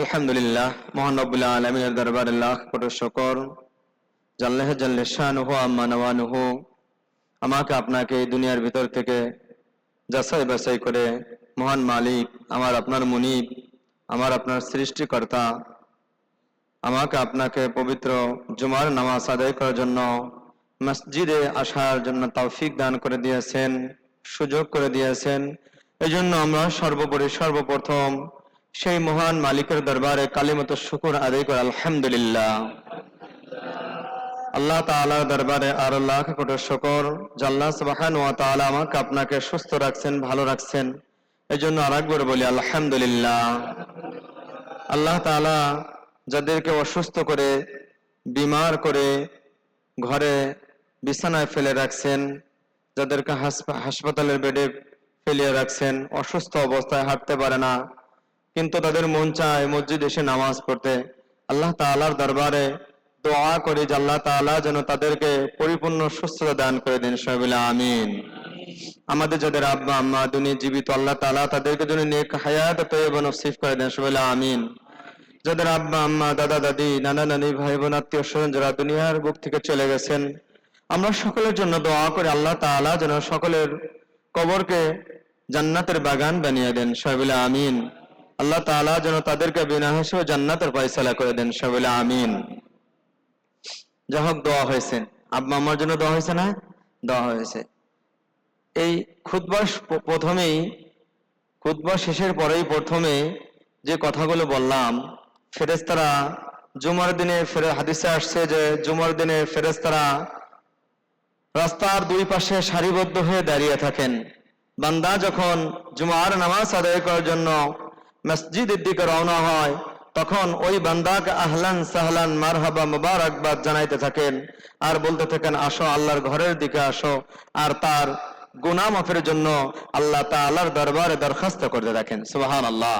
আলহামদুলিল্লাহ, মহান রব্বুল আলামিনের দরবারে লাখ কোটি শুকর। জাল্লে শানুহু আম্মা নওয়ানুহু, আমাকে আপনাকে এই দুনিয়ার ভিতর থেকে যাচাই বাছাই করে মহান মালিক, আমার আপনার মুনিব, আমার আপনার সৃষ্টিকর্তা, আমাকে আপনাকে পবিত্র জুমার নামাজ আদায় করার জন্য মসজিদে আসার জন্য তৌফিক দান করে দিয়েছেন, সুযোগ করে দিয়েছেন। এই জন্য আমরা সর্বপ্রথম সেই মহান মালিকের দরবারে কালিমাতুশ শুকর আদায় করে আলহামদুলিল্লাহ। আল্লাহ তাআলার দরবারে আর লাখ কোটি শুকর যে আল্লাহ সুবহানাহু ওয়া তাআলা আমাকে আপনাকে সুস্থ রাখছেন, ভালো রাখছেন। এই জন্য আরেকবার বলি আলহামদুলিল্লাহ। আল্লাহ তাআলা যাদেরকে অসুস্থ করে, বিমার করে ঘরে বিছানায় ফেলে রাখছেন, যাদেরকে হাসপাতালের বেডে ফেলিয়ে রাখছেন, অসুস্থ অবস্থায় হাঁটতে পারে না, কিন্তু তাদের মন চায় মসজিদ এসে নামাজ পড়তে, আল্লাহ তাআলার দরবারে দোয়া করি যে আল্লাহ তাআলা যেন তাদেরকে পরিপূর্ণ সুস্থতা দান করে দেন। সবাই বলে আমিন। আমাদের যাদের আব্বা আম্মা দুনিয়া জীবিত, আল্লাহ তাআলা তাদেরকে যেন নেক হায়াত তয়্যিবা নসিব করে দেন। সবাই বলে আমিন। যাদের আব্বা আম্মা, দাদা দাদি, নানা নানি, ভাই বোন, আত্মীয় স্বজন যারা দুনিয়ার বুক থেকে চলে গেছেন, আমরা সকলের জন্য দোয়া করি আল্লাহ তাআলা যেন সকলের কবরকে জান্নাতের বাগান বানিয়ে দেন। সবাই বলে আমিন। আল্লাহ তাআলা যেন তাদেরকে বিনা হিসেবে জান্নাতের ফয়সালা করে দেন। সবাই বলে আমিন। যা হোক, দোয়া হয়েছে, আব্বা আম্মার জন্য দোয়া হয়েছে না? দোয়া হয়েছে। এই খুতবা শেষের পরেই প্রথমে যে কথাগুলো বললাম, ফেরেশতারা জুমার দিনে হাদিসে আসছে যে জুমার দিনে ফেরেশতারা রাস্তার দুই পাশে সারিবদ্ধ হয়ে দাঁড়িয়ে থাকেন। বান্দা যখন জুমার নামাজ আদায় করার জন্য মসজিদের দিকে রওনা হয়, তখন ওই বান্দাকে আহলান সাহলান মারহাবা মুবারকবাদ জানাইতে থাকেন আর বলতে থাকেন, আসো আল্লাহর ঘরের দিকে আসো। আর তার গুনাহ মাফের জন্য আল্লাহ তাআলার দরবারে দরখাস্ত করতে থাকেন। সুবহানাল্লাহ।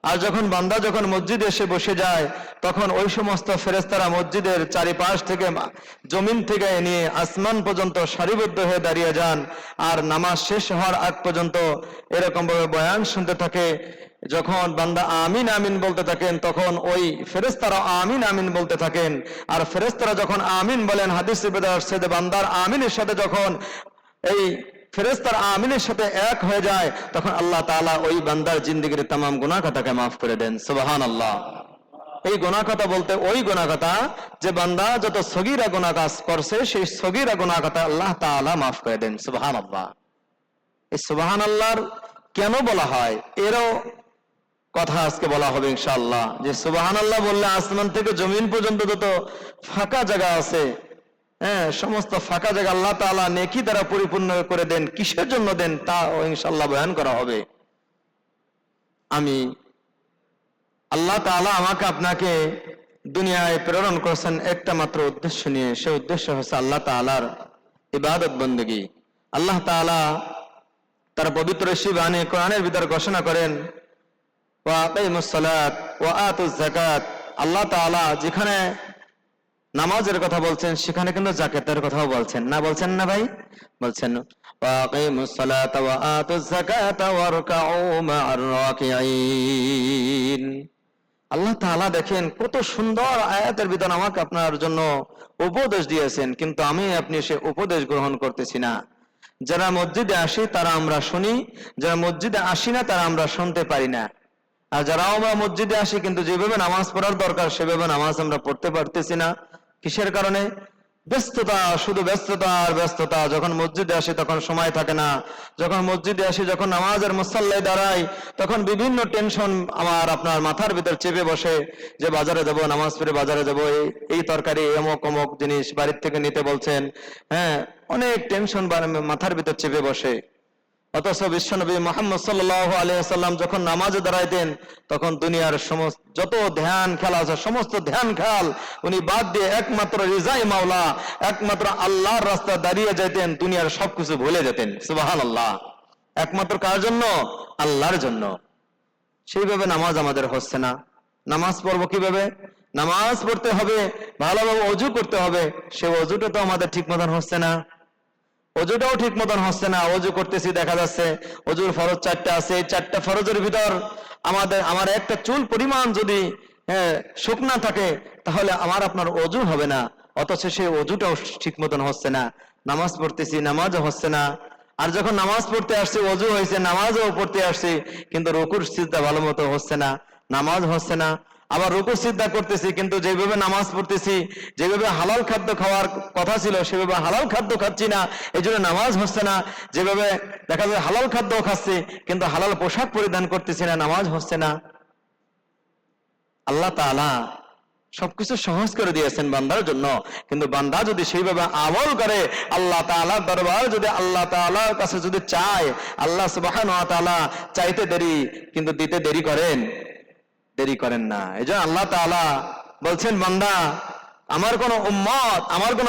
আর যখন বান্দা মসজিদে এসে বসে যায়, তখন ওই সমস্ত ফেরেশতারা মসজিদের চারিপাশ থেকে, জমিন থেকে নিয়ে আসমান পর্যন্ত সারিবদ্ধ হয়ে দাঁড়িয়ে যান আর নামাজ শেষ হওয়ার আগ পর্যন্ত এরকম ভাবে বয়ান শুনতে থাকে। যখন বান্দা আমিন আমিন বলতে থাকেন, তখন ওই ফেরেশতারা আমিন আমিন বলতে থাকেন। আর ফেরেশতারা যখন আমিন বলেন, হাদিসে আসছে যে বান্দার আমিনের সাথে যখন এই ফেরেশতার আমিনের সাথে এক হয়ে যায়, তখন আল্লাহ তাআলা ওই বান্দার জিন্দেগীর तमाम গুনাহ খাতাকে মাফ করে দেন। সুবহানাল্লাহ। এই গুনাহ খাতা বলতে ওই গুনাহ খাতা যে বান্দা যত সগীরা গুনাহ কাজ করছে, সেই সগীরা গুনাহ খাতা আল্লাহ তাআলা মাফ করে দেন। সুবহানাল্লাহ। এই সুবহানাল্লাহর কেন বলা হয়, এরও কথা আজকে বলা হবে ইনশাআল্লাহ। যে সুবহানাল্লাহ বললে আসমান থেকে জমিন পর্যন্ত যত ফাঁকা জায়গা আছে, সমস্ত ফাঁকা জায়গা আল্লাহ তাআলা নেকি দ্বারা পরিপূর্ণ করে দেন। কিসের জন্য দেন তা ইনশাআল্লাহ বয়ান করা হবে। আল্লাহ তাআলা আমাকে আপনাকে দুনিয়ায় প্রেরণ করেছেন একটা মাত্র উদ্দেশ্য নিয়ে। সেই উদ্দেশ্য হচ্ছে আল্লাহ তাআলার ইবাদত বন্দেগী। আল্লাহ তাআলা তার পবিত্র শিবানে কোরআনের ভিতর ঘোষণা করেন, ওয়া আকিমুস সালাত ওয়া আতুজ যাকাত। আল্লাহ তাআলা যেখানে নামাজের কথা বলছেন, সেখানে কিন্তু যাকাতের কথাও বলছেন না? বলছেন না ভাই? বলছেন ওয়া আকিমুস সালাতা ওয়া আতুজ যাকাতা ওয়ারকাউ মা'আর রাকিঈন। আল্লাহ তাআলা দেখেন কত সুন্দর আয়াতের ভিতর আমাকে আপনার জন্য উপদেশ দিয়েছেন, কিন্তু আমি আপনি সে উপদেশ গ্রহণ করতেছি না। যারা মসজিদে আসি তারা আমরা শুনি, যারা মসজিদে আসি না তারা আমরা শুনতে পারি না। আর যারা আমরা মসজিদে আসি কিন্তু যেভাবে নামাজ পড়ার দরকার সেভাবে নামাজ আমরা পড়তে পারতেছি না। কিসের কারণে? ব্যস্ততা, শুধু ব্যস্ততা আর ব্যস্ততা। যখন মসজিদে আসি তখন সময় থাকে না। যখন মসজিদে আসি, যখন নামাজের মুসাল্লায় দাঁড়াই, তখন বিভিন্ন টেনশন আমার আপনার মাথার ভিতর চেপে বসে, যে বাজারে যাব, নামাজ পড়ে বাজারে যাব, এই তরকারি অমুক অমুক জিনিস বাড়ির থেকে নিতে বলছেন, অনেক টেনশন মাথার ভিতর চেপে বসে। অথচ বিশ্বনবী মুহাম্মদ সাল্লাল্লাহু আলাইহি ওয়াসাল্লাম যখন নামাজে দাঁড়াইতেন, তখন দুনিয়ার সমস্ত যত ধ্যান খেলা আছে সমস্ত ধ্যান খেয়াল উনি বাদ দিয়ে একমাত্র রিজাই মাওলা, একমাত্র আল্লাহর রাস্তায় দাঁড়িয়ে যেতেন, দুনিয়ার সবকিছু ভুলে যেতেন। সুবহানাল্লাহ। একমাত্র কার জন্য? আল্লাহর জন্য। সেইভাবে নামাজ আমাদের হচ্ছে না। নামাজ পড়বো কিভাবে? নামাজ পড়তে হবে, ভালোভাবে ওযু করতে হবে। সে ওযুটা তো আমাদের ঠিক মতন হচ্ছে না। ওযুটাও ঠিক মতন হচ্ছে না। ওযু করতেছি, দেখা যাচ্ছে ওযুর ফরজ 4টা আছে, এই 4টা ফরজের ভিতর আমার একটা চুল পরিমাণ যদি শুকনা থাকে, তাহলে আমার আপনার অজু হবে না, অথচ সেই অজুটাও ঠিক মতন হচ্ছে না। নামাজ পড়তেছি, নামাজও হচ্ছে না। আর যখন নামাজ পড়তে আসছি, অজু হয়েছে, নামাজও পড়তে আসছি, কিন্তু রুকুর সিজদা ভালো মতো হচ্ছে না, নামাজ হচ্ছে না। আবার রুকু সিজদা করতেছি, কিন্তু যেভাবে নামাজ পড়তেছি, যেভাবে হালাল খাদ্য খাওয়ার কথা ছিল সেভাবে হালাল খাদ্য খাচ্ছি না, এই জন্য নামাজ হচ্ছে না। যেভাবে দেখা যায় হালাল খাদ্য খাচ্ছি, কিন্তু হালাল পোশাক পরিধান করতেছি না, নামাজ হচ্ছে না। আল্লাহ তাআলা সবকিছু সহজ করে দিয়েছেন বান্দার জন্য, কিন্তু বান্দা যদি সেইভাবে আমল করে, আল্লাহ তাআলার দরবার যদি আল্লাহ তাআলার কাছে যদি চায়, আল্লাহ সুবহানাহু ওয়া তাআলা চাইতে দেরি কিন্তু দিতে দেরি করেন না। এজন্য আল্লাহ তাআলা বলছেন, বান্দা, আমার কোন উম্মত, আমার কোন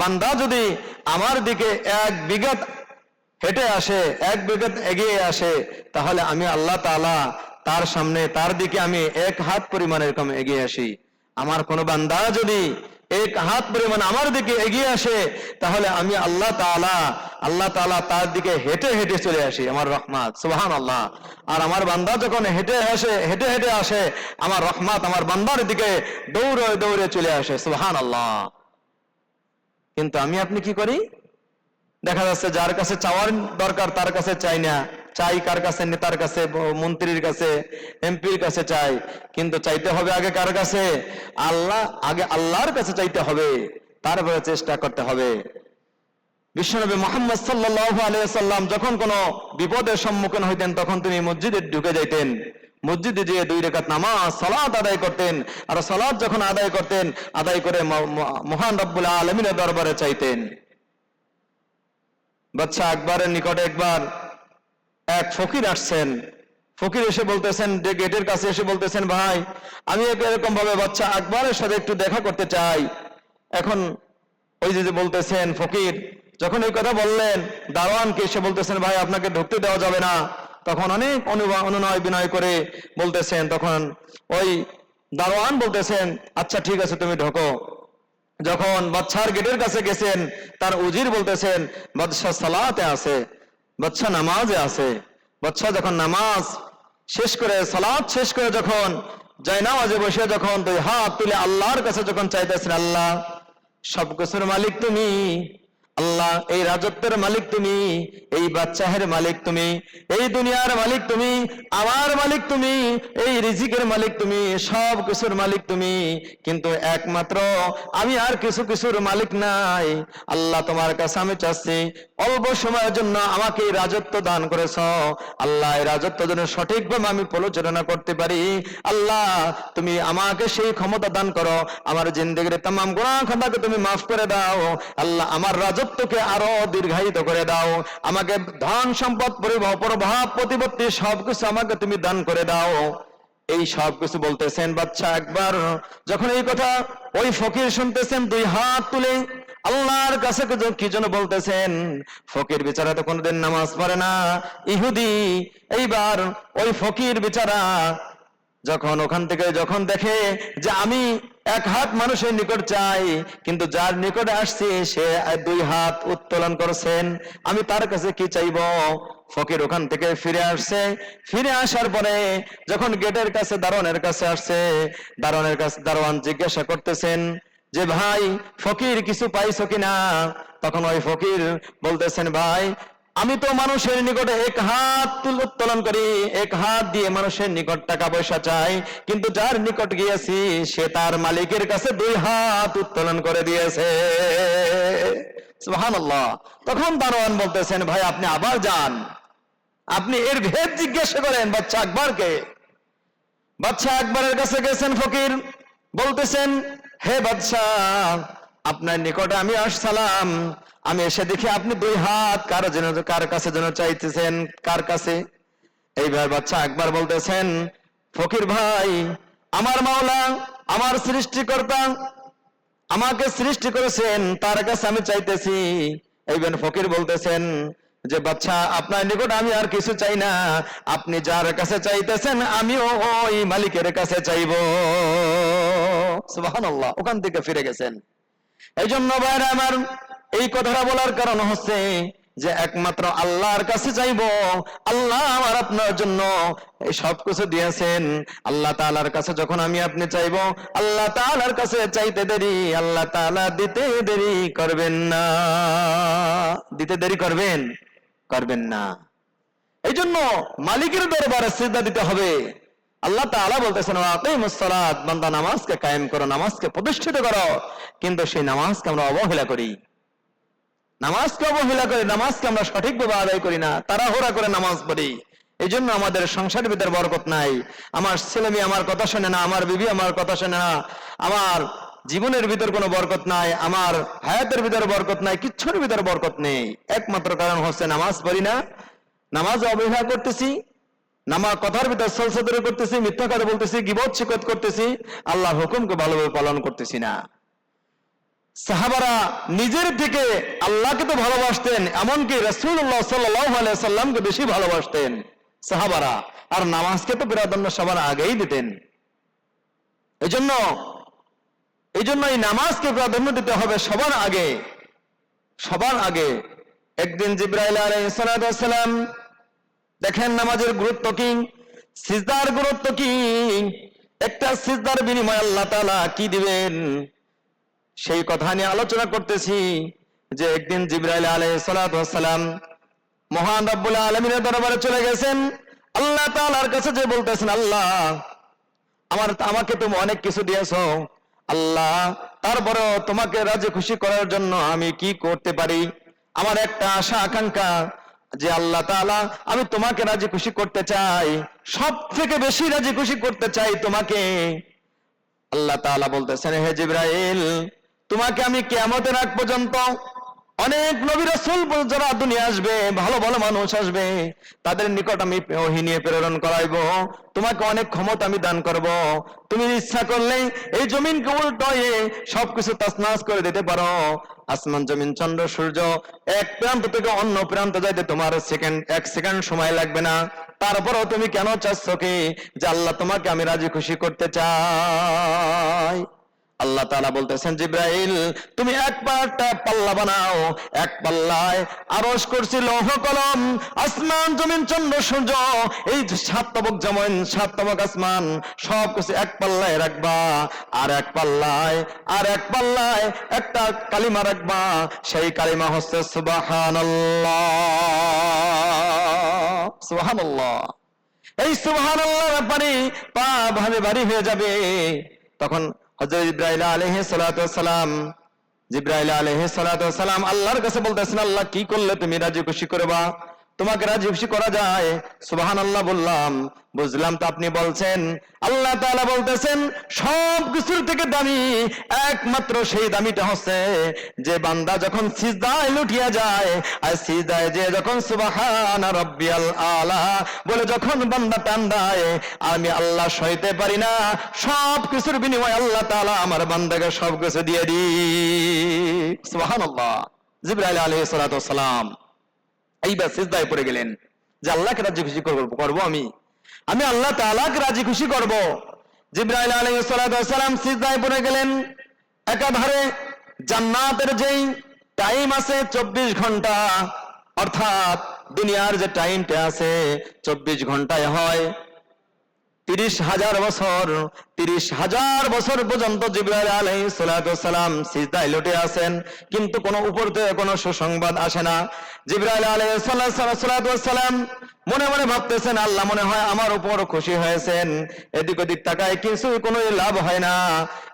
বান্দা যদি আমার দিকে এক বিঘত হেঁটে আসে, এক বিঘত এগিয়ে আসে, তাহলে আমি আল্লাহ তাআলা তার সামনে, তার দিকে আমি এক হাত পরিমাণ এরকম এগিয়ে আসি। আমার কোন বান্দা যদি এক হাত পরিমাণ আমার দিকে এগিয়ে আসে, তাহলে আমি আল্লাহ তাআলা তার দিকে হেঁটে হেঁটে চলে আসি, আমার রহমত, সুবহানাল্লাহ। আর আমার বান্দা যখন হেঁটে হেঁটে আসে, আমার রহমত আমার বান্দার দিকে দৌড়ে দৌড়ে চলে আসে, সুবহানাল্লাহ। কিন্তু আমি আপনি কি করি? দেখা যাচ্ছে যার কাছে চাওয়ার দরকার তার কাছে চাই না, চাই কার কাছে? নেতার কাছে, মন্ত্রীর কাছে, এমপির কাছে চাই। কিন্তু চাইতে হবে আগে কার কাছে? আগে আল্লাহর কাছে চাইতে হবে, তারপরে চেষ্টা করতে হবে। বিশ্বনবী মুহাম্মদ সাল্লাল্লাহু আলাইহি ওয়াসাল্লাম যখন কোনো বিপদের সম্মুখীন হইতেন, তখন তিনি মসজিদে ঢুকে যাইতেন, মসজিদে গিয়ে 2 রাকাত নামাজ সালাত আদায় করতেন। আর সালাত যখন আদায় করতেন, আদায় করে মহান রব্বুল আলামিনের দরবারে চাইতেন। বাদশা আকবরের নিকটে একবার এক ফকির আসছেন। ফকির এসে বলতেছেন, যে গেটের কাছে এসে বলতেছেন, ভাই, আমি এরকম ভাবে বাদশা আকবরের সাথে একটু দেখা করতে চাই। এখন ওই যে বলতেছেন ফকির, যখন এই কথা বললেন, দারোয়ানকে এসে বলতেছেন, ভাই, আপনাকে ঢুকতে দেওয়া যাবে না। তখন অনেক অনুনয় বিনয় করে বলতেছেন, তখন ওই দারোয়ান বলতেছেন, আচ্ছা ঠিক আছে, তুমি ঢোকো। যখন বাদশার গেটের কাছে গেছেন, তার উজির বলতেছেন, বাদশা সালাতে আছে, বাদশা নামাজে আছে। বাদশা যখন নামাজ শেষ করে, সালাত শেষ করে, যখন জায়নামাজে বসে যখন 2 হাত তুলে আল্লাহর কাছে যখন চাইতেছেন, আল্লাহ, সবকিছুর মালিক তুমি, আল্লাহ, এই রাজত্বের মালিক তুমি, এই বাদশাহের মালিক তুমি, এই দুনিয়ার মালিক তুমি, আমার মালিক তুমি, এই রিজিকের মালিক তুমি, সব কিছুর মালিক তুমি, কিন্তু একমাত্র আমি আর কিছুর মালিক নাই। আল্লাহ, তোমার কাছে আমি চাচ্ছি, অল্প সময়ের জন্য আমাকে এই রাজত্ব দান করেছ। আল্লাহ, এই রাজত্ব যেন সঠিকভাবে আমি পরিচালনা করতে পারি। আল্লাহ, তুমি আমাকে সেই ক্ষমতা দান করো, আমার জিন্দেগির तमाम গুনাহ খাতাকে তুমি মাফ করে দাও। আল্লাহ, আমার রাজত্বকে আরো দীর্ঘায়িত করে দাও, আমাকে ধন সম্পদ প্রভাব প্রতিপত্তি সবকিছু আমাকে তুমি দান করে দাও। এই সব কিছু বলতেছেন বাদশা একবার। যখন এই কথা ওই ফকির শুনতেছেন, 2 হাত তুলে আল্লাহর কাছে কি জন্য বলতেছেন? ফকির বেচারা তো কোনোদিন নামাজ পড়ে না, ইহুদি। এইবার ওই ফকির বেচারা যখন ওখান থেকে যখন দেখে যে আমি 1 হাত মানুষের নিকট চাই, কিন্তু যার নিকটে আসছি সে 2 হাত উত্তোলন করছেন, আমি তার কাছে কি চাইব? ফকির ওখান থেকে ফিরে আসছে। ফিরে আসার পরে যখন গেটের কাছে দারোয়ানের কাছে আসছে, দারোয়ান জিজ্ঞাসা করতেছেন যে, ভাই, ফকির কিছু পাইছো কিনা? তখন ওই ফকির বলতেছেন, ভাই, আমি তো মানুষের নিকটে 1 হাত উত্তোলন করি, 1 হাত দিয়ে মানুষের নিকট টাকা পয়সা চাই, কিন্তু যার নিকট গিয়েছি সে তার মালিকের কাছে 2 হাত উত্তোলন করে দিয়েছে। সুবহানাল্লাহ। তখন দারোয়ান বলতেছেন, ভাই, আপনি আবার যান, আপনি এর ভেদ জিজ্ঞাসা করেন বাদশা আকবরকে। বাদশা আকবরের কাছে গেছেন ফকির, বলতেছেন, হে বাদশাহ, আপনার নিকটে আমি আসসালাম, আমি এসে দেখি আপনি 2 হাত কার কাছে যেন চাইতেছেন, কার কাছে? এইবার বাদশা আকবর বলতেছেন, ফকির ভাই, আমার মাওলা, আমার সৃষ্টিকর্তা আমাকে সৃষ্টি করেছেন, তার কাছে আমি চাইতেছি। এইবার ফকির বলতেছেন যে, বাদশা, আপনার নিকট আমি আর কিছু চাই না, আপনি যার কাছে চাইতেছেন আমিও ওই মালিকের কাছে চাইব। সুবহানাল্লাহ। ওখান থেকে ফিরে গেছেন। এই জন্য ভাইরা আমার, এই কথাটা বলার কারণ হচ্ছে, যে একমাত্র আল্লাহর কাছে চাইবো। আল্লাহ আমার আপনার জন্য এই সব কিছু দিয়েছেন। আল্লাহ তাআলার কাছে যখন আমি আপনি চাইবো, আল্লাহ তাআলার কাছে চাইতে দেরি আল্লাহ তাআলা দিতে দেরি করবেন না। দিতে দেরি করবেন না। এই জন্য মালিকের দরবারে সিজদা দিতে হবে। আল্লাহ তাআলা বলতেছেন আকিমুস সালাত, বান্দা নামাজকে কায়েম করো, নামাজকে প্রতিষ্ঠিত করো। কিন্তু সেই নামাজকে আমরা অবহেলা করি, নামাজকে আমরা সঠিকভাবে আদায় করি না, তাড়াহুড়া করে নামাজ পড়ি। এই জন্য আমাদের সংসারের ভিতরে বরকত নাই। আমার ছেলে মেয়ে আমার কথা শোনে না, আমার বিবি আমার কথা শোনে না, আমার জীবনের ভিতর কোনো বরকত নাই, আমার হায়াতের ভিতরে বরকত নাই, কিচ্ছুর ভিতরে বরকত নেই। একমাত্র কারণ হচ্ছে নামাজ পড়ি না, নামাজ অবহেলা করতেছি, নামাজ কথার ভিতর সলসদরি করতেছি, মিথ্যা কথা বলতেছি, গীবত শিকত করতেছি, আল্লাহর হুকুমকে ভালোভাবে পালন করতেছি না। সাহাবারা নিজের থেকে আল্লাহকে তো ভালোবাসতেন, এমনকি রাসূলুল্লাহ সাল্লাল্লাহু আলাইহি সাল্লামকে বেশি ভালোবাসতেন সাহাবারা, আর নামাজকে তো প্রাধান্য সবার আগেই দিতেন। এজন্য এই নামাজকে প্রাধান্য দিতে হবে সবার আগে। একদিন জিবরাইল আলাইহিস সালাম দেখেন নামাজের গুরুত্ব কি, সিজদার গুরুত্ব কি, একটা সিজদার বিনিময়ে আল্লাহ তাআলা কি দিবেন সেই কথা নিয়ে আলোচনা করতেছি। যে একদিন জিবরাইল আলাইহিস সালাম মহান রব্বুল আলামিনের দরবারে চলে গেছেন, আল্লাহ তাআলার কাছে যে বলতেছেন আল্লাহ আমাকে তুমি অনেক কিছু দিয়েছো আল্লাহ, তারপরেও তোমাকে রাজি খুশি করার জন্য আমি কি করতে পারি? আমার একটা আশা আকাঙ্ক্ষা যে আল্লাহ তাআলা আমি তোমাকে রাজি খুশি করতে চাই, সব থেকে বেশি রাজি খুশি করতে চাই তোমাকে। আল্লাহ তাআলা বলতেছেন হে জিবরাইল, তোমাকে আমি কিয়ামতের আগ পর্যন্ত অনেক নবী রাসূল যারা দুনিয়া আসবে, ভালো ভালো মানুষ আসবে, তাদের নিকট আমি ওহী নিয়ে প্রেরণ করাইবো, তোমাকে অনেক ক্ষমতা আমি দান করব। তুমি ইচ্ছা করলে এই জমিনকে উল্টোয়ে সবকিছু তাসনাস করে দিতে পারো। আসমান জমিন চন্দ্র সূর্য এক প্রান্ত থেকে অন্য প্রান্ত যাইতে তোমার এক সেকেন্ড সময় লাগবে না। তারপরও তুমি কেন চাচ্ছ কি যে আল্লাহ তোমাকে আমি রাজি খুশি করতে চাই? আল্লাহ তাআলা বলতেছেন জিবরাইল তুমি এক পাল্লা বানাও, এক পাল্লায় আরশ কুরসি লৌহ কলম আসমান জমিন চন্দ্র সূর্য এই সাত তবক আসমান সব কিছু এক পাল্লায় রাখবা, আর এক পাল্লায় একটা কালিমা রাখবা, সেই কালিমা হচ্ছে সুবহানাল্লাহ। এই সুবহানাল্লাহর ব্যাপারে পা ভারী হয়ে যাবে। তখন হযরত জিবরাইল আলাইহিস সালাম আল্লাহর কাছে বলতেছেন আল্লাহ কি করলে তুমি রাজি খুশি করবা, তোমাকে রাজি খুশি করা যায়? সুবহানাল্লাহ বললাম, বুঝলাম তো আপনি বলছেন। আল্লাহ তাআলা বলতেছেন সব কিছুর থেকে দামি একমাত্র সেই দামিটা হচ্ছে যে বান্দা যখন সিজদায় লুটিয়ে যায়, আর সিজদায় যে যখন সুবহানা রাব্বিয়াল আলা বলে যখন বান্দা টান দেয়, আমি আল্লাহ সইতে পারি না, সব কিছুর বিনিময়ে আল্লাহ তাআলা আমার বান্দাকে সব কিছু দিয়ে দিই। সুবহানাল্লাহ। জিবরাইল আলাইহিস সালাম এইবার সিজদায় পড়ে গেলেন যে আল্লাহকে রাজি খুশি করবো, আমি আল্লাহ তাআলাকে রাজি খুশি করব। জিবরাইল আলাইহিস সালাম সিজদায় পড়ে গেলেন। একাধারে জান্নাতের যেই টাইম আছে 24 ঘন্টা, অর্থাৎ দুনিয়ার যে টাইমটা আছে 24 ঘন্টায় হয় 30,000 বছর। 30,000 বছর পর্যন্ত জিবরাইল আলাইহিস সালাম সিজদায় লুটে আছেন, কিন্তু কোনো উপর থেকে কোনো সুসংবাদ আসে না। জিবরাইল আলাইহিস সালাম মনে মনে ভাবতেছেন আল্লাহ মনে হয় আমার উপর খুশি হয়েছেন, এদিক ওদিক তাকায় কিছু কোনো লাভ হয় না।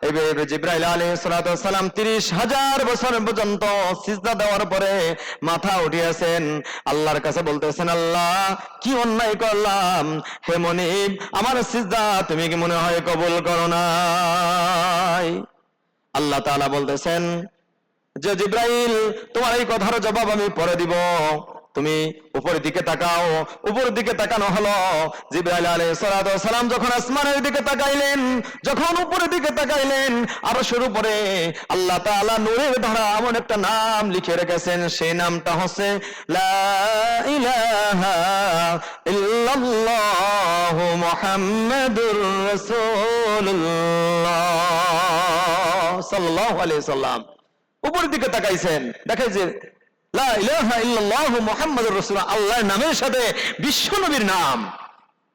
এভাবে জিবরাইল আলাইহিস সালাম 30,000 বছর পর্যন্ত সিজদা দেওয়ার পরে মাথা উঠিয়েছেন, আল্লাহর কাছে বলতেছেন আল্লাহ কি অন্যায় করলাম, হে মনিব আমার সিজদা তুমি কি মনে হয় কবুল করো নাই? আল্লাহ তাআলা বলতেছেন যে জিবরাইল তোমার এই কথার জবাব আমি পরে দিব, তুমি উপরের দিকে তাকাও। উপরের দিকে তাকানো হলো। জিবরাইল আলাইহিস সালাম যখন আসমানের দিকে তাকাইলেন, যখন উপরের দিকে তাকাইলেন, আরশের উপরে আল্লাহ তাআলা নূরের ধারা এমন একটা নাম লিখে রেখেছেন, সেই নামটা হচ্ছে লা ইলাহা ইল্লাল্লাহু মুহাম্মাদুর রাসূলুল্লাহ সাল্লাল্লাহু আলাইহি সাল্লাম। উপরের দিকে তাকাইছেন, দেখে যে লা ইলাহা ইল্লাল্লাহু মুহাম্মাদুর রাসূলুল্লাহ, আল্লাহর নামের সাথে বিশ্ব নবীর নাম।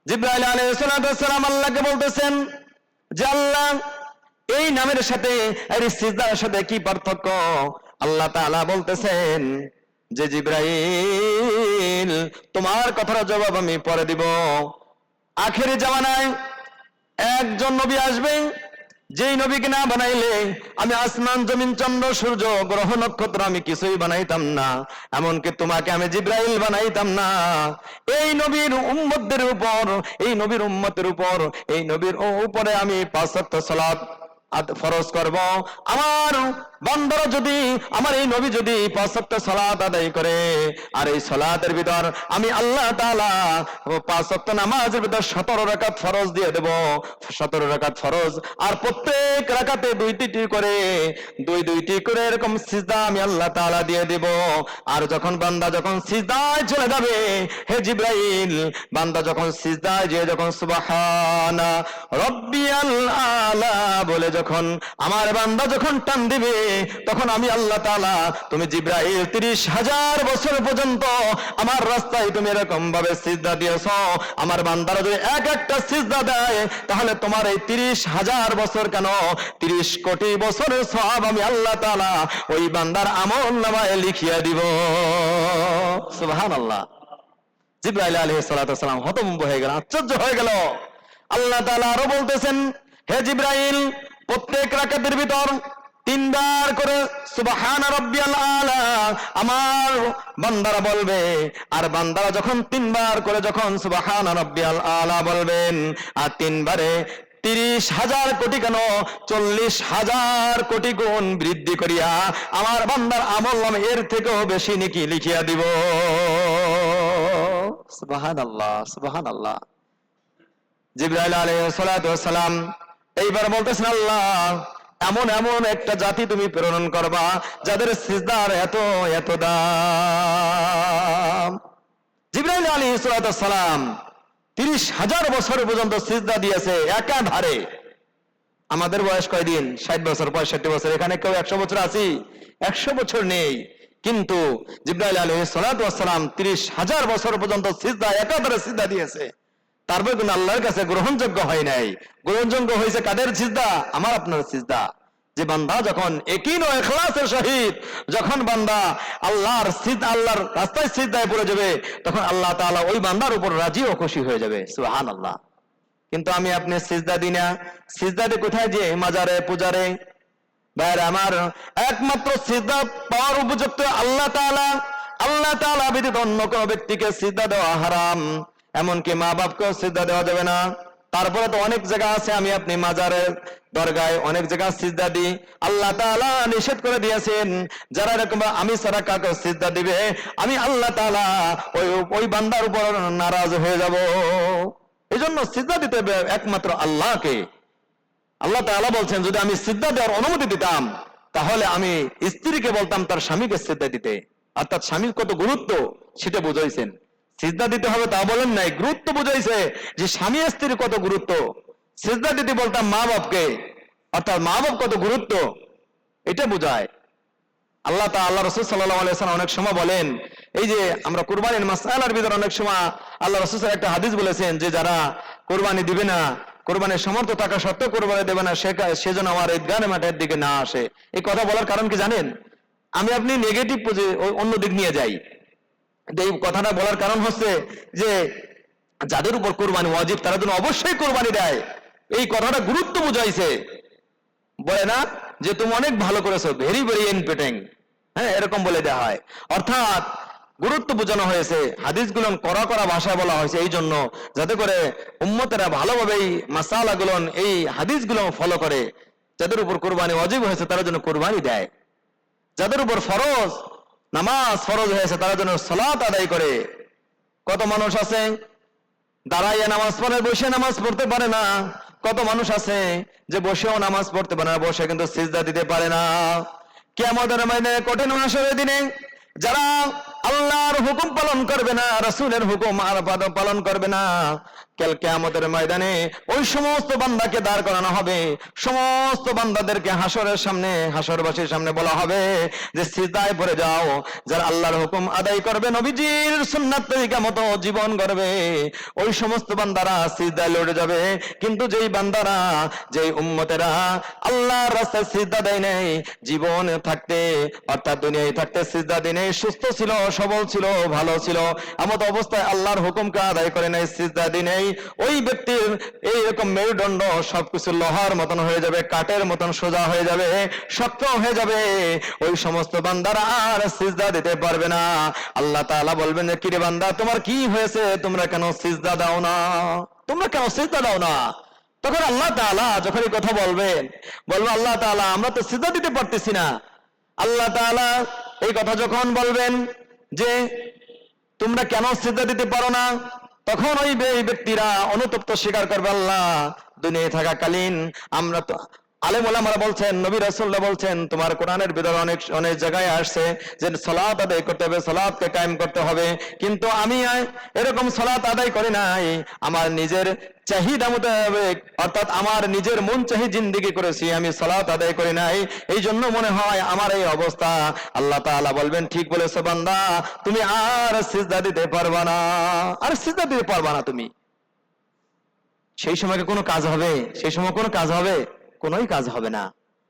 জিবরাইল আলাইহিস সালাম আল্লাহকে বলতেছেন যে আল্লাহ, এই নামের সাথে আর সিজদার সাথে কি পার্থক্য? আল্লাহ তাআলা বলতেছেন যে জিবরাইল, তোমার কথার জবাব আমি পরে দিব। আখেরি জামানায় একজন নবী আসবে, যেই নবীকে না বানাইলে আমি আসমান জমিন চন্দ্র সূর্য গ্রহ নক্ষত্র আমি কিছুই বানাইতাম না, এমনকি তোমাকে আমি জিবরাইল বানাইতাম না। এই নবীর উম্মতদের উপর, এই নবীর উম্মতের উপর, এই নবীর উপরে আমি 5 ওয়াক্ত সালাত ফরজ করব। আমার বান্দারা যদি, আমার এই নবী যদি 5 ওয়াক্ত সালাত আদায় করে, আর এই সালাতের ভিতর আমি আল্লাহ তাআলা 5 ওয়াক্ত নামাজের ভিতর 17 রাকাত ফরজ দিয়ে দেব, 17 রাকাত ফরজ, আর প্রত্যেক রাকাতে 2টি করে, 2টি করে এরকম সিজদা আমি আল্লাহ তাআলা দিয়ে দেব। আর যখন বান্দা যখন সিজদায় চলে যাবে, হে জিবরাইল, বান্দা যখন সিজদায় যে যখন সুবহানা রাব্বিয়াল আলা বলে যখন আমার বান্দা যখন টান দিবে, তখন আমি আল্লাহ তাআলা, তুমি জিবরাইল 30,000 বছর পর্যন্ত আমার রাস্তায় তুমি এরকম ভাবে সিজদা দিয়েছো, আমার বান্দারা যদি এক একটা সিজদা দেয়, তাহলে তোমার এই 30,000 বছর কেন 30 কোটি বছরের সওয়াব আমি আল্লাহ তাআলা ওই বান্দার আমলনামায় লিখিয়ে দিব। সুবহানাল্লাহ। জিবরাইল আলাইহিস সালাম হতভম্ব হয়ে গেল, আশ্চর্য হয়ে গেল। আল্লাহ তাআলা আরো বলতেছেন, হে জিবরাইল, প্রত্যেক রাকাতের ভিতর 3 বার করে সুবহানা রাব্বিয়াল আলা আমার বান্দারা বলবে, আর বান্দারা যখন 3 বার করে যখন সুবহানা রাব্বিয়াল আলা বলবেন, আর 3 বারে 30,000 কোটি কেন 40,000 কোটি গুণ বৃদ্ধি করিয়া আমার বান্দার আমলনামা এর থেকেও বেশি নেকি লিখিয়া দিব। সুবহানাল্লাহ, সুবহানাল্লাহ। জিবরাইল আলাইহিস সালাম এইবার বলতেছেন, আল্লাহ, এমন এমন একটা জাতি তুমি প্রেরণ করবা যাদের সিজদার এত এত দাম। জিবরাইল আলাইহিস সালাম 30,000 বছর পর্যন্ত সিজদা দিয়েছে একাধারে। আমাদের বয়স কয়দিন? 60 বছর, 65 বছর। এখানে কেউ 100 বছর আছি? 100 বছর নেই। কিন্তু জিবরাইল আলাইহিস সালাম 30,000 বছর পর্যন্ত সিজদা একাধারে সিজদা দিয়েছে। তারপর কিন্তু আল্লাহর কাছে গ্রহণযোগ্য হয় নাই। গ্রহণযোগ্য হয়েছে কাদের সিজদা? আমার আপনার সিজদা। যে বান্দা যখন ইয়াকিন ও ইখলাসের সহিত যখন বান্দা আল্লাহর রাস্তায় সিজদায় পড়ে যাবে, তখন আল্লাহ তাআলা ওই বান্দার উপর রাজি ও খুশি হয়ে যাবে। সুবহানাল্লাহ। কিন্তু আমি আপনি সিজদা দিই না। সিজদা দিয়ে কোথায়? যে মাজারে, পূজারে। ভাইরা আমার, একমাত্র সিজদা পাওয়ার উপযুক্ত আল্লাহ তাআলা। আল্লাহ তাআলা ব্যতীত অন্য কোন ব্যক্তিকে সিজদা দেওয়া হারাম। এমনকি মা বাপকেও সিজদা দেওয়া যাবে না। তারপরে তো অনেক জায়গা আছে আমি আপনি মাজারের দরগায় অনেক জায়গা সিজদা দিই। আল্লাহ তাআলা নিষেধ করে দিয়েছেন, যারা এরকম আমি ছাড়া কাকে সিজদা দিবে, আমি আল্লাহ তাআলা ওই বান্দার উপর নারাজ হয়ে যাব। এই জন্য সিজদা দিতে হবে একমাত্র আল্লাহকে। আল্লাহ তাআলা বলছেন, যদি আমি সিজদা দেওয়ার অনুমতি দিতাম, তাহলে আমি স্ত্রীকে বলতাম তার স্বামীকে সিজদা দিতে। অর্থাৎ স্বামীর কত গুরুত্ব সেটা বুঝাইছেন। সিজদা দিতে হবে তা বলেন নাই, গুরুত্ব বুঝাইছে যে স্বামী স্ত্রীর কত গুরুত্ব। সিজদা দিতে বলতাম মা বাপকে, অর্থাৎ মা বাপ কত গুরুত্ব এটা বুঝায়। আল্লাহ রাসূল সাল্লাল্লাহু আলাইহি ওয়াসাল্লাম অনেক সময় বলেন, এই যে আমরা কুরবানির মাসআলার ভিতরে অনেক সময় আল্লাহ রাসূল একটা হাদিস বলেছেন যে যারা কুরবানি দিবে না, কুরবানির সামর্থ্য থাকা সত্ত্বেও কুরবানি দেবে না, সেজন্য আমার ঈদগাহের মাঠের দিকে না আসে। এই কথা বলার কারণ কি জানেন? আমি আপনি নেগেটিভ অন্য দিক নিয়ে যাই। এই কথাটা বলার কারণ হচ্ছে যে যাদের উপর কুরবানি ওয়াজিব তারা যেন অবশ্যই কুরবানি দেয়। এই কথাটা গুরুত্ব বুঝাইছে। বলে না যে তুমি অনেক ভালো করেছো, ভেরি ভেরি এনপেটিং, হ্যাঁ, এরকম বলে দেওয়া হয়। অর্থাৎ গুরুত্ব বোঝানো হয়েছে। হাদিসগুলো কড়া ভাষায় বলা হয়েছে এই জন্য, যাতে করে উম্মতেরা ভালোভাবে এই মাসালাগুলো, এই হাদিসগুলো ফলো করে। যাদের উপর কুরবানি ওয়াজিব হয়েছে তারা যেন কুরবানি দেয়। যাদের উপর ফরজ নামাজ ফরজ হয়েছে তারা যেন সালাত আদায় করে। কত মানুষ আছে দাঁড়াইয়া নামাজ পড়ে, বসে নামাজ পড়তে পারে না। কত মানুষ আছে যে বসেও নামাজ পড়তে পারে না, বসে কিন্তু সিজদা দিতে পারে না। কিয়ামতের ময়দানে কঠিন হাসরের দিনে যারা আল্লাহর হুকুম পালন করবে না, রাসূলের হুকুম আর পালন করবে না, কাল কিয়ামতের ময়দানে ওই সমস্ত বান্দাকে দাঁড় করানো হবে, সমস্ত বান্দাদেরকে হাসরের সামনে, হাসরবাসীর সামনে বলা হবে যে সিজদায় পড়ে যাও। যারা আল্লাহর হুকুম আদায় করবে, নবীজির সুন্নাত তরিকা মতো জীবন গড়বে, ওই সমস্ত বান্দারা সিজদায় লড়ে যাবে। কিন্তু যেই বান্দারা, যেই উম্মতেরা আল্লাহর রাস্তায় সিজদা দেয় নাই, জীবন থাকতে অর্থাৎ দুনিয়ায় থাকতে সিজদা দেয় নাই, সুস্থ ছিল, সবল ছিল, ভালো ছিল, এমত অবস্থায় আল্লাহর হুকুমকে আদায় করে নাই, সিজদা দেয় নাই, ওই ব্যক্তির এইরকম মেরুদণ্ড সবকিছু লোহার মতন হয়ে যাবে, কাঠের মতন সোজা হয়ে যাবে, শক্ত হয়ে যাবে। ওই সমস্ত বান্দারা আর সিজদা দিতে পারবে না। আল্লাহ তাআলা বলবেন যে কিরে বান্দা, তোমার কি হয়েছে, তোমরা কেন সিজদা দাও না, তোমরা কেন সিজদা দাও না? তখন আল্লাহ তাআলা যখন এই কথা বলবেন, বলবো আল্লাহ তাআলা আমরা তো সিজদা দিতে পারতেছি না। আল্লাহ তাআলা এই কথা যখন বলবেন যে তোমরা কেন সিজদা দিতে পারো না, তখন ওই ব্যক্তিরা অনুতপ্ত স্বীকার করবে, আল্লাহ দুনিয়ায় থাকাকালীন আমরা তো, আলেম ওলামারা বলছেন, নবী রাসূলুল্লাহ বলছেন, তোমার কোরআনের ভিতরে অনেক অনেক জায়গায় আসছে যে সালাত আদায় করতে হবে, সালাতকে কায়েম করতে হবে, কিন্তু আমি এরকম সালাত আদায় করি নাই, আমার নিজের চাহিদা মোতাবেক, অর্থাৎ আমার নিজের মন চাহি জিন্দেগি করেছি, আমি সালাত আদায় করি নাই, এই জন্য মনে হয় আমার এই অবস্থা। আল্লাহ তাআলা বলবেন ঠিক বলেছো বান্দা, তুমি আর সিজদা দিতে পারবা না, আর সিজদা দিতে পারবা না তুমি। সেই সময় কোনো কাজ হবে? সেই সময় কোনো কাজ হবে? কোনোই কাজ হবে না।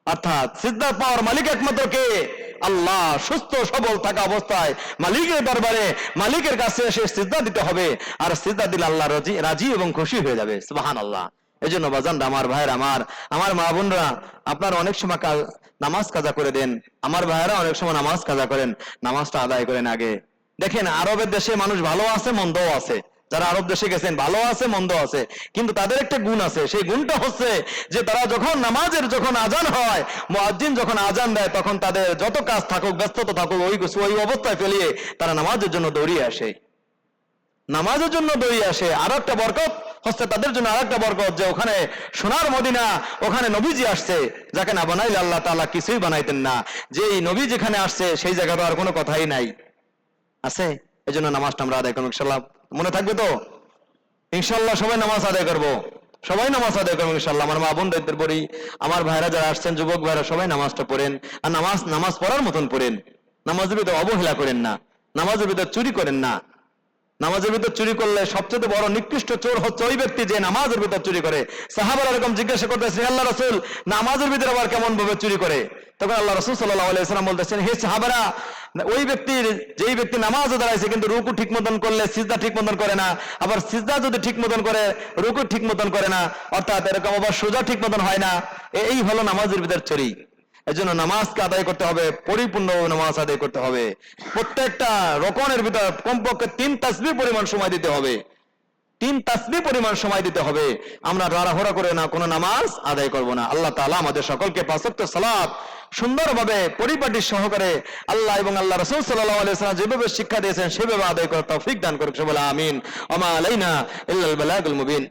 অর্থাৎ সিজদা পাওয়ার মালিক একমাত্র কে? আল্লাহ। সুস্থ সবল থাকা অবস্থায় মালিকের দরবারে, মালিকের কাছে এসে সিজদা দিতে হবে, আর সিজদা দিলে আল্লাহ রাজি এবং খুশি হয়ে যাবে। সুবহানাল্লাহ। এই জন্য বাজানরা, আমার ভাইয়ের, আমার মা বোনরা, আপনারা অনেক সময় নামাজ কাজা করে দেন, আমার ভাইয়েরা অনেক সময় নামাজ কাজা করেন, নামাজটা আদায় করেন আগে। দেখেন আরবের দেশে মানুষ ভালো আছে, মন্দও আছে, যারা আরব দেশে গেছেন ভালো আছে, মন্দ আছে, কিন্তু তাদের একটা গুণ আছে, সেই গুণটা হচ্ছে যে তারা যখন নামাজের যখন আজান হয়, মুয়াজ্জিন যখন আজান দেয়, তখন তাদের যত কাজ থাকুক, ব্যস্ততা থাকুক, ওই অবস্থায় ফেলিয়ে তারা নামাজের জন্য দৌড়িয়ে আসে, নামাজের জন্য দৌড়িয়ে আসে। আর একটা বরকত হচ্ছে তাদের জন্য, আর একটা বরকত যে ওখানে সোনার মদিনা, ওখানে নবীজি আসছে, যাকে না বানাইলে আল্লাহ তাআলা কিছুই বানাইতেন না। যেই নবী যেখানে আসছে সেই জায়গাতে আর কোনো কথাই নাই, আছে। এই জন্য নামাজটা আমরা আদায় করবো ইনশাল্লাহ। মনে থাকবে তো ইনশাল্লাহ? সবাই নামাজ আদায় করবো, সবাই নামাজ আদায় করবো ইনশাল্লাহ। আমার মা বোনদের বলি, আমার ভাইরা যারা আসছেন, যুবক ভাইরা, সবাই নামাজটা পড়েন, আর নামাজ পড়ার মতন পড়েন। নামাজের ভিতরে অবহেলা করেন না, নামাজের ভিতরে চুরি করেন না। নামাজের ভিতর চুরি করলে সবচেয়ে বড় নিকৃষ্ট চোর হচ্ছে ওই ব্যক্তি যে নামাজের ভিতর চুরি করে। সাহাবারা এরকম জিজ্ঞাসা করতেছেন, আল্লাহ রাসূল নামাজের ভিতরে আবার কেমন ভাবে চুরি করে? তখন আল্লাহ রাসূল সাল্লাল্লাহু আলাইহি ওয়াসাল্লাম বলতেছেন, হে সাহাবারা, ওই ব্যক্তির, যেই ব্যক্তি নামাজে দাঁড়াইছে কিন্তু রুকু ঠিক মতন করলে সিজদা ঠিক মতন করে না, আবার সিজদা যদি ঠিক মতন করে রুকু ঠিক মতন করে না, অর্থাৎ এরকম আবার সোজা ঠিক মতন হয় না, এই হলো নামাজের ভিতর চুরি। এজন্য নামাজকে আদায় করতে হবে, পরিপূর্ণ নামাজ আদায় করতে হবে। প্রত্যেকটা রকমের ভিতর কমপক্ষে 3 তাসবিহ পরিমাণ সময় দিতে হবে, 3 তাসবিহ পরিমাণ সময় দিতে হবে। আমরা তাড়াহুড়া করে না কোনো নামাজ আদায় করব না। আল্লাহ তাআলা আমাদের সকলকে 5 ওয়াক্ত সালাত সুন্দরভাবে পরিপাটি সহকারে আল্লাহ এবং আল্লাহ রাসূল সাল্লাল্লাহু আলাইহি ওয়াসাল্লাম যেভাবে শিক্ষা দিয়েছেন সেভাবে আদায় করার তৌফিক দান করুন। আমিন। ওয়া মা আলাইনা ইল্লাল বালাগুল মুবিন।